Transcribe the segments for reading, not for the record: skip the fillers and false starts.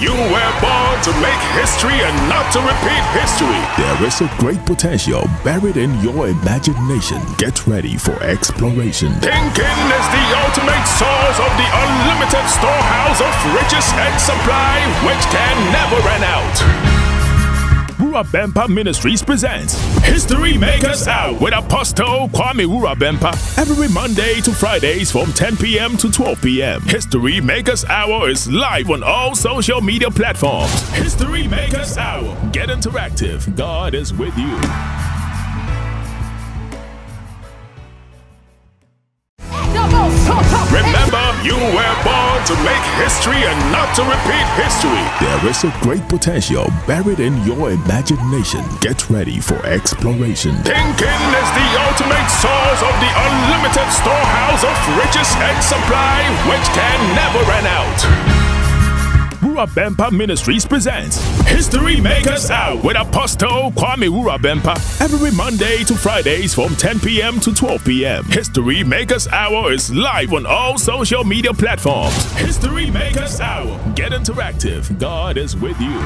you were born to make history and not to repeat history. There is a great potential buried in your imagination. Get ready for exploration. Thinking is the ultimate source of the unlimited storehouse of riches and supply which can never run out. Wurabempa Ministries presents History Makers Hour with Apostle Kwame Wurabempa every Monday to Fridays from 10 p.m. to 12 p.m. History Makers Hour is live on all social media platforms. History Makers Hour. Get interactive. God is with you. Remember, you were born to make history and not to repeat history. There is a great potential buried in your imagination. Get ready for exploration. Thinking is the ultimate source of the unlimited storehouse of riches and supply which can never run out. Wurabempa Ministries presents History Makers Hour with Apostle Kwame Wurabempa every Monday to Fridays from 10 p.m. to 12 p.m. History Makers Hour is live on all social media platforms. History Makers Hour. Get interactive. God is with you.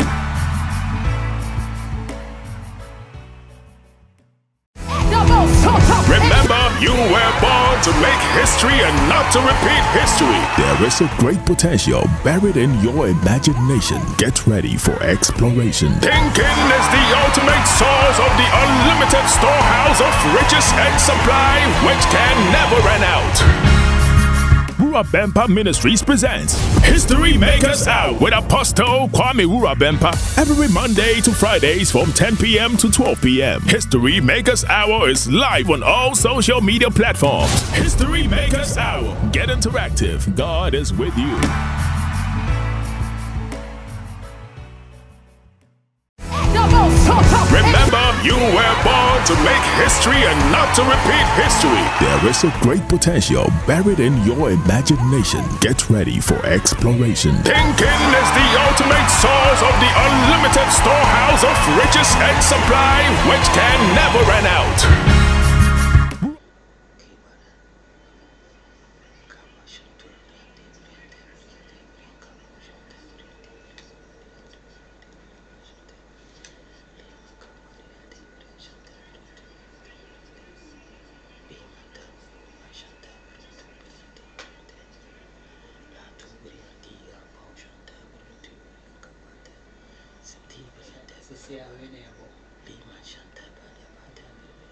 Remember, you were born to make history and not to repeat history. There is a great potential buried in your imagination. Get ready for exploration. Thinking is the ultimate source of the unlimited storehouse of riches and supply which can never run out. Wurabempa Ministries presents History Makers Hour with Apostle Kwame Wurabempa every Monday to Fridays from 10 p.m. to 12 p.m. History Makers Hour is live on all social media platforms. History Makers Hour. Get interactive. God is with you. Remember, you were born to make history and not to repeat history. There is a great potential buried in your imagination. Get ready for exploration. Thinking is the ultimate source of the unlimited storehouse of riches and supply which can never run out.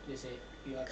You say you are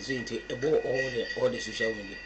so into about all the social media.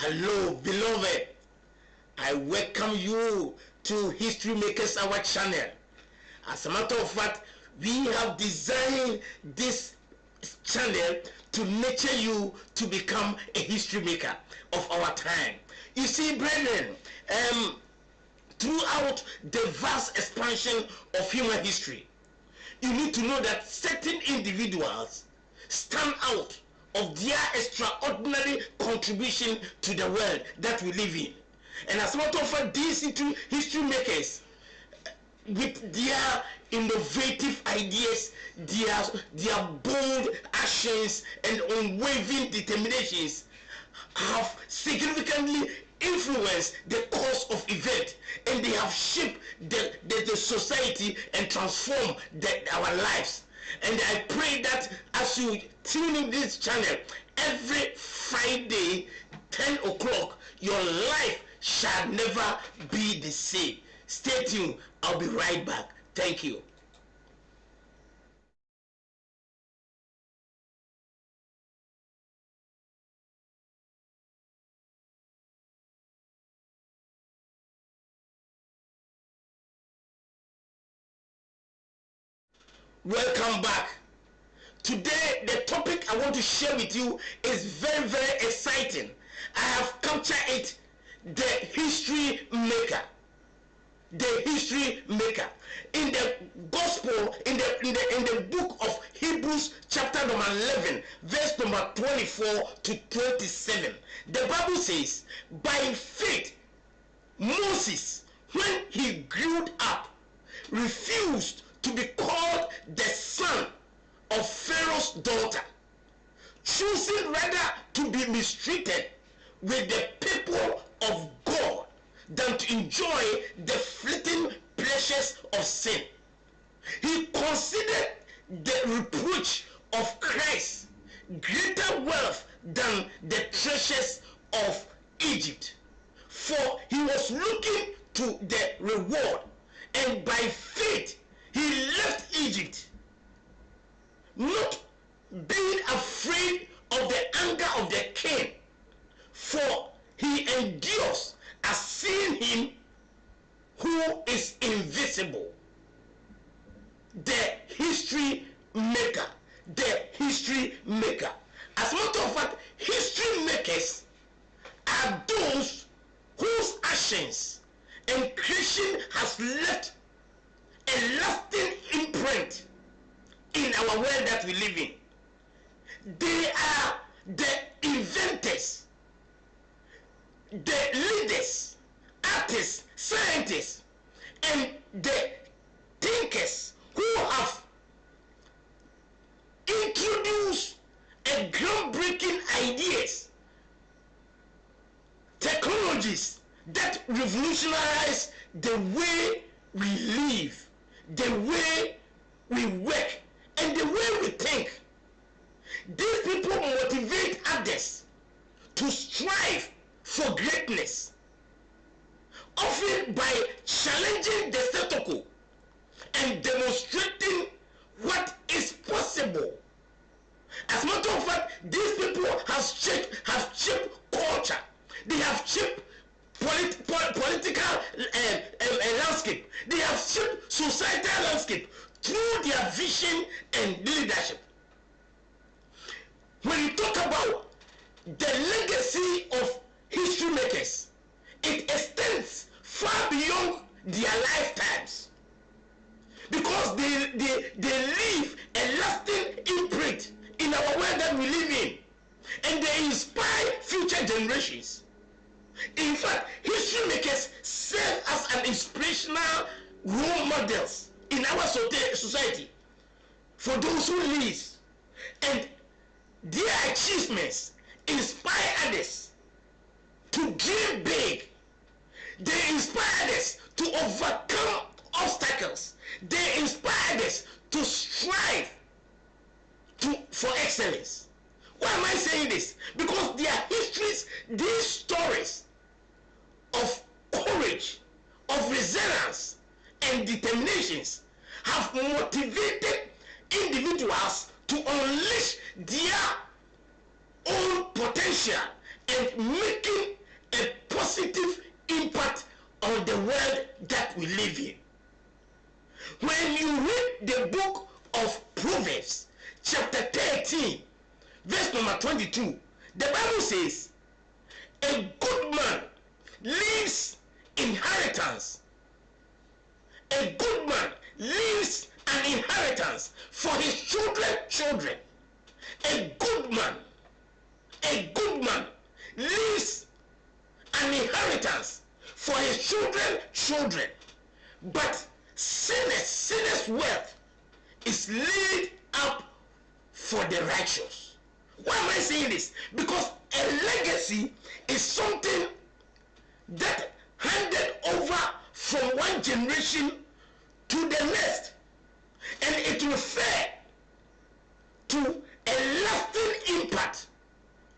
Hello, beloved. I welcome you to History Makers Our channel. As a matter of fact, we have designed this channel to nurture you to become a history maker of our time. You see, brethren, throughout the vast expansion of human history, you need to know that certain individuals stand out of their extraordinary contribution to the world that we live in. And as a matter of fact, these history makers, with their innovative ideas, their bold actions and unwavering determinations, have significantly influenced the course of event, and they have shaped the society and transformed our lives. And I pray that as you tune in this channel every Friday 10 o'clock, your life shall never be the same. Stay tuned. I'll be right back. Thank you. Welcome back. Today, the topic I want to share with you is very, very exciting. I have captured it, the history maker. The history maker. In the gospel, in the book of Hebrews, chapter number 11, verse number 24 to 27, the Bible says, by faith, Moses, when he grew up, refused to be called the son of Pharaoh's daughter, choosing rather to be mistreated with the people of God than to enjoy the fleeting pleasures of sin. He considered the reproach of Christ greater wealth than the treasures of Egypt, for he was looking to the reward, and by faith he left Egypt, not being afraid of the anger of the king, for he endures as seeing him who is invisible. The history maker. The history maker. As a matter of fact, history makers are those whose actions and creation has left a lasting imprint in our world that we live in. They are the inventors, the leaders, artists, scientists, and the thinkers who have introduced a groundbreaking ideas, technologies that revolutionize the way we live, the way we work, and the way we think. These people motivate others to strive for greatness, often by challenging the status quo and demonstrating what is possible. As a matter of fact, these people have shaped culture. They have shaped political landscape. They have shaped societal landscape through their vision and leadership. When you talk about the legacy of history makers, it extends far beyond their lifetimes, because they leave a lasting imprint in our world that we live in, and they inspire future generations. In fact, history makers serve as an inspirational role models in our society for those who lead, and their achievements inspire others to dream big. They inspire us to overcome obstacles. They inspire us to strive for excellence. Why am I saying this? Because their histories, these stories of courage, of resilience, and determinations have motivated individuals to unleash their own potential and making a positive impact on the world that we live in. When you read the book of Proverbs, chapter 13, verse number 22, the Bible says, a good man leaves inheritance. A good man leaves an inheritance for his children. A good man leaves an inheritance for his children. But sinners' wealth is laid up for the righteous. Why am I saying this? Because a legacy is something that handed over from one generation to the next, and it will refer to a lasting impact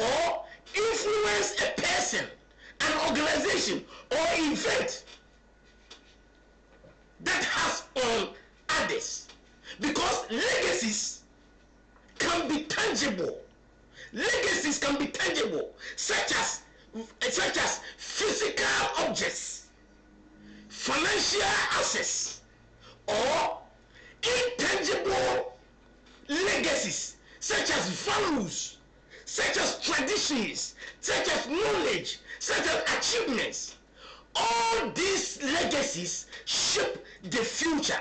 or influence a person, an organization, or event that has on others. Because legacies can be tangible. Legacies can be tangible, such as physical objects, financial assets, or intangible legacies, such as values, such as traditions, such as knowledge, such as achievements. All these legacies shape the future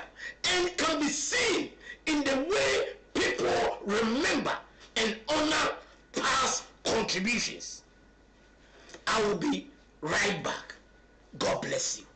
and can be seen in the way people remember and honor past contributions. I will be right back. God bless you.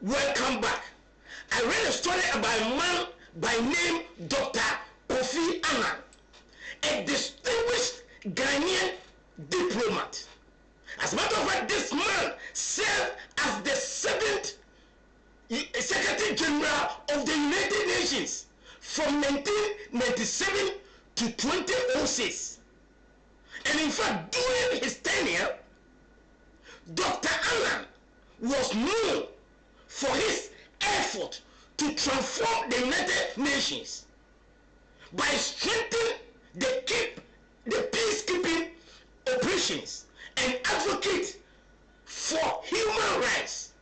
Welcome back. I read a story about a man by name Dr. Kofi Annan, a distinguished Ghanaian diplomat. As a matter of fact, this man served as the 7th Secretary General of the United Nations from 1997 to 2006. And in fact, during his tenure, Dr. Annan was known for his effort to transform the United Nations by strengthening the peacekeeping operations and advocate for human rights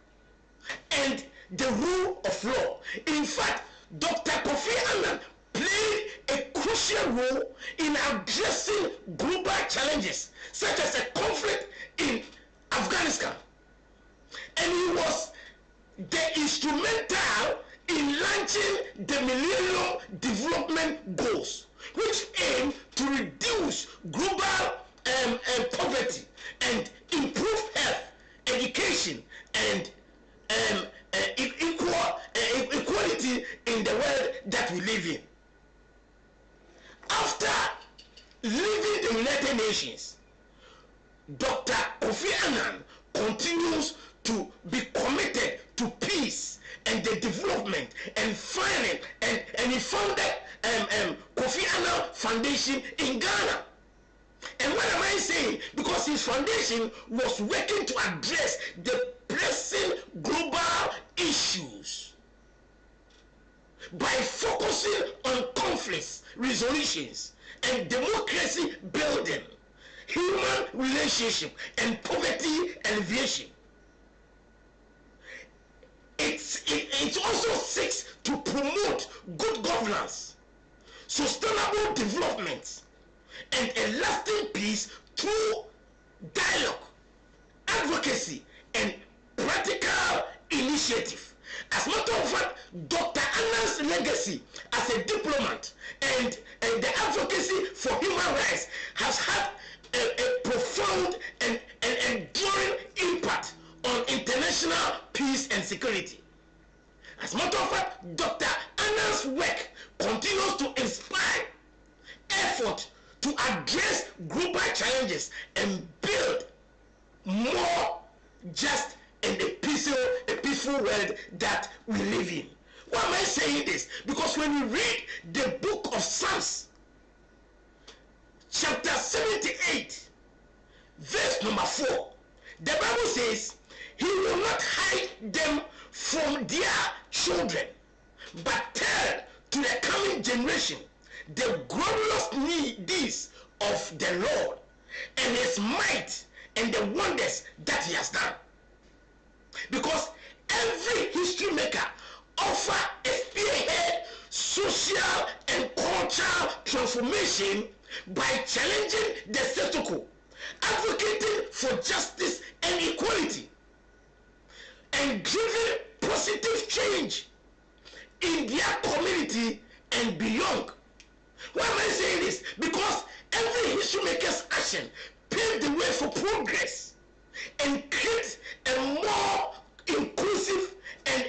and the rule of law. In fact, Dr. Kofi Annan played a crucial role in addressing global challenges such as a conflict in Afghanistan, and he was the instrumental in launching the Millennium Development Goals, which aim to reduce global poverty and improve health, education, and equality in the world that we live in. After leaving the United Nations, Dr. Kofi Annan continues to be committed to peace and the development and finance, and he founded Kofi Annan Foundation in Ghana. And what am I saying? Because his foundation was working to address the pressing global issues by focusing on conflicts resolutions and democracy building, human relationship, and poverty alleviation. It also seeks to promote good governance, sustainable development, and a lasting peace through dialogue, advocacy, and practical initiative. As a matter of fact, Dr. Annan's legacy as a diplomat and the advocacy for human rights has had a profound and enduring impact on international peace and security. As a matter of fact, Dr. Annan's work continues to inspire effort to address global challenges and build more just and a peaceful world that we live in. Why am I saying this? Because when you read the book of Psalms, chapter 78, verse number 4, the Bible says, he will not hide them from their children, but tell to the coming generation the glorious deeds of the Lord and his might and the wonders that he has done. Because every history maker offer a spearhead social and cultural transformation by challenging the status quo, advocating for justice and equality, and driving positive change in their community and beyond. Why am I saying this? Because every history maker's action paved the way for progress and create a more inclusive and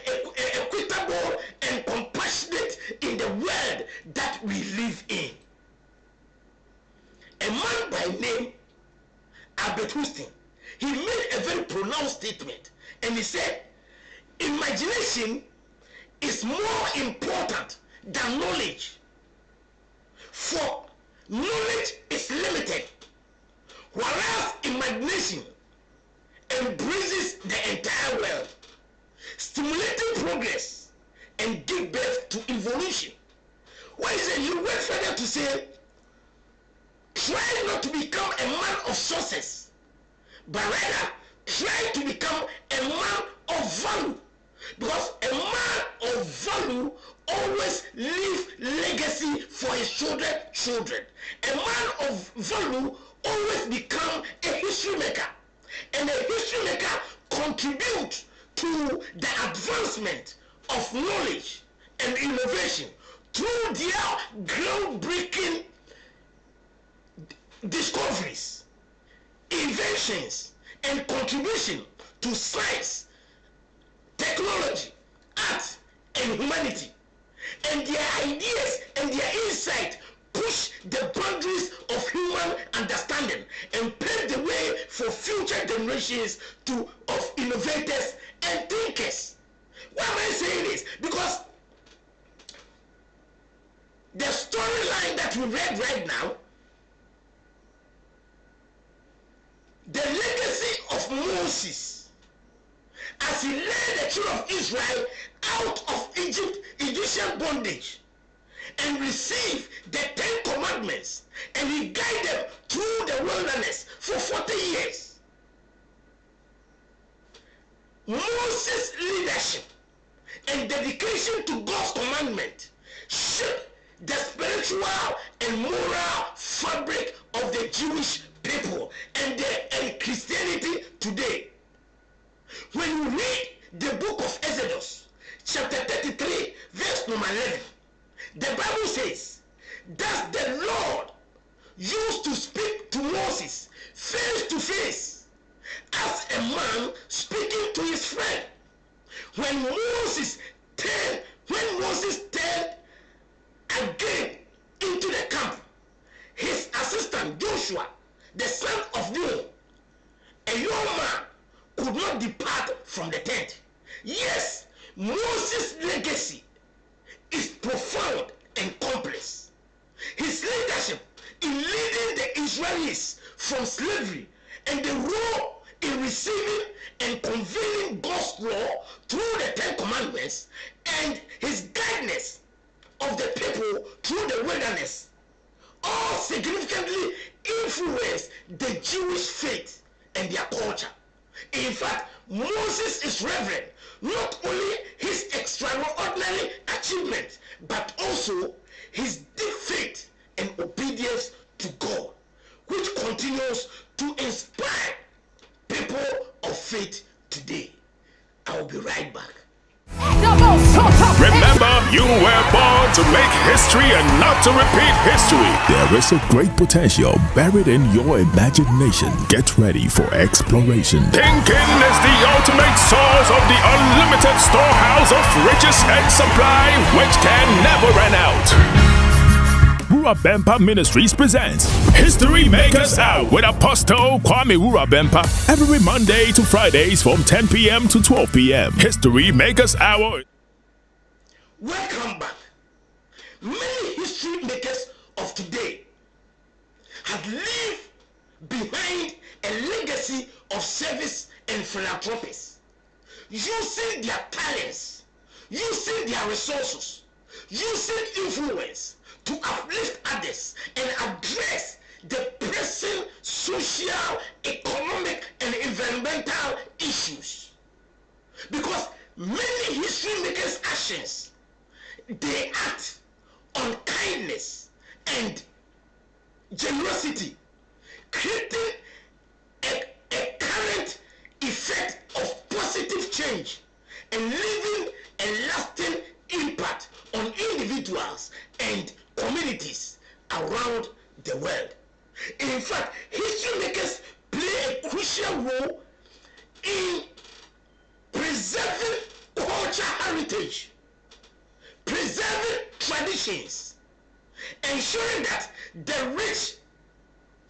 equitable and compassionate in the world that we live in. A man by name Albert Houston, he made a very pronounced statement, and he said, imagination is more important than knowledge, for knowledge is limited, whereas imagination embraces the entire world, stimulating progress and give birth to evolution. Why is it you went further to say, try not to become a man of success, but rather try to become a man of value, because a man of value always leave legacy for his children. A man of value always become a history maker, and a history maker contribute to the advancement of knowledge and innovation through their groundbreaking discoveries, inventions, and contribution to science, technology, art, and humanity. And their ideas and their insight push the boundaries of human understanding and pave the way for future generations of innovators and thinkers. Why am I saying this? Because the storyline that we read right now, the legacy of Moses as he led the children of Israel out of Egyptian bondage and received the 10 commandments, and he guided them through the wilderness for 40 years. Moses' leadership and dedication to God's commandment shaped the spiritual and moral fabric of the Jewish people and Christianity today. When you read the book of Exodus, chapter 33, verse number 11, the Bible says, that the Lord used to speak to Moses face to face as a man speaking to his friend. When Moses turned again into the camp, his assistant Joshua, the son of Nun, a young man, could not depart from the tent. Yes, Moses' legacy is profound and complex. His leadership in leading the Israelis from slavery and the role in receiving and conveying God's law through the 10 commandments and his guidance of the people through the wilderness all significantly influenced the Jewish faith and their culture. In fact, Moses is reverend not only his extraordinary achievement, but also his deep faith and obedience to God, which continues to inspire people of faith today. I will be right back. Remember, you were born to make history and not to repeat history. There is a great potential buried in your imagination. Get ready for exploration. Thinking is the ultimate source of the unlimited storehouse of riches and supply, which can never run out. Wurabempa Ministries presents History Makers Out with Apostle Kwame Wurabempa every Monday to Fridays from 10 p.m. to 12 p.m. History Makers Hour. Welcome back. Many history makers of today have left behind a legacy of service and philanthropies, using their talents, using their resources, using influence to uplift others and address the pressing social, economic, and environmental issues. Because many history makers' actions, they act on kindness and generosity, creating a current effect of positive change and leaving a lasting impact on individuals and communities around the world. In fact, history makers play a crucial role in preserving cultural heritage, preserving traditions, ensuring that the reach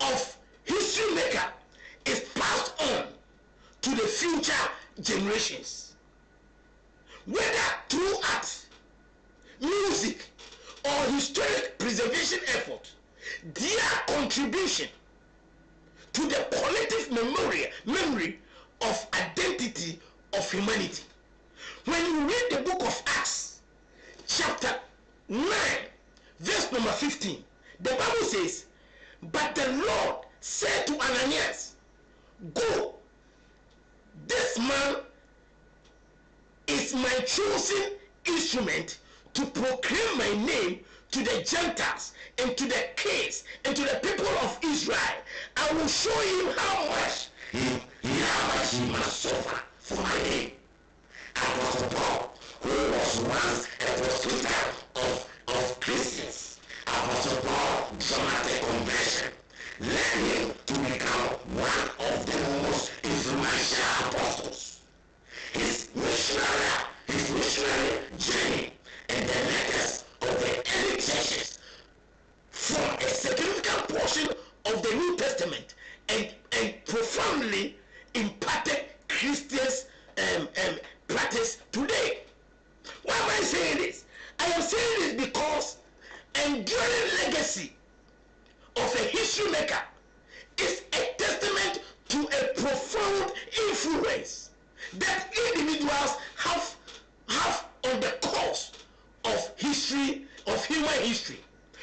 of history maker is passed on to the future generations. Whether through art, music, or historic preservation effort, their contribution to the collective memory of identity of humanity. When you read the book of Acts, chapter 9, verse number 15, the Bible says, "But the Lord said to Ananias, Go, this man is my chosen instrument to proclaim my name to the Gentiles and to the kings and to the people of Israel. I will show him how much he must suffer for my name." Apostle Paul, who was once a persecutor of Christians, Apostle Paul dramatic conversion led him to become one of the most influential apostles. His missionary journey and the letters of the early churches form a significant portion of the New Testament and profoundly impacted Christians' practice today. Why am I saying this? I am saying this because enduring legacy of a history maker is a testament to a profound influence that individuals have on the course of history, of human history.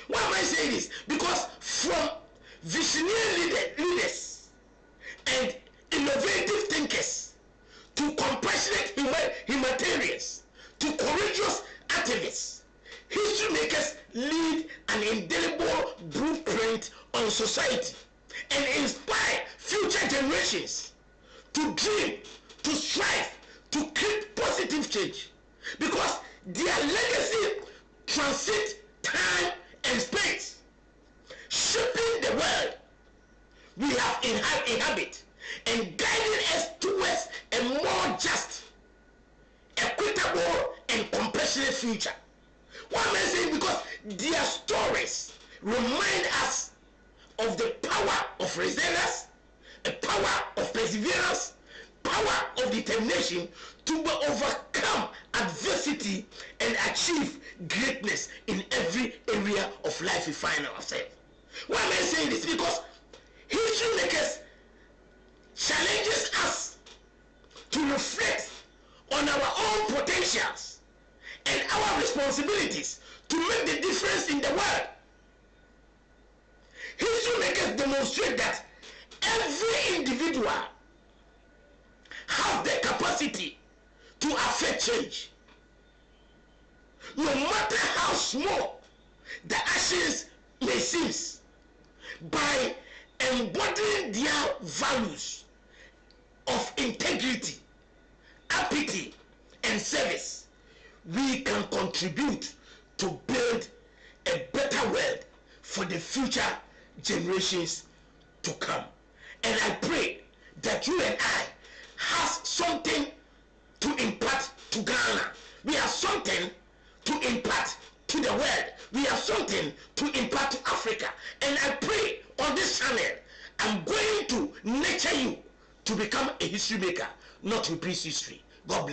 Why am I saying this? Because from visionary leaders and innovative thinkers to compassionate humanitarians to courageous activists, history makers leave an indelible blueprint on society and inspire future generations to dream, to strive, to create positive change, because their legacy transcends time and space, shaping the world we have inhabit and guiding us towards a more just, equitable, and compassionate future. Why am I saying? Because their stories remind us of the power of resilience, a power of perseverance, power of determination to overcome adversity and achieve greatness in every area of life we find ourselves. Why am I saying this? Because history makers challenges us to reflect on our own potentials and our responsibilities to make the difference in the world. History makers demonstrate that every individual has the capacity to affect change, no matter how small the actions may seem. By embodying their values of integrity, apathy, and service, we can contribute to build a better world for the future generations to come. And I pray that you and I have something to impart to Ghana. We have something to impart to the world. We have something to impart to Africa. And I pray on this channel, I'm going to nurture you to become a history maker, not repeat history. God bless.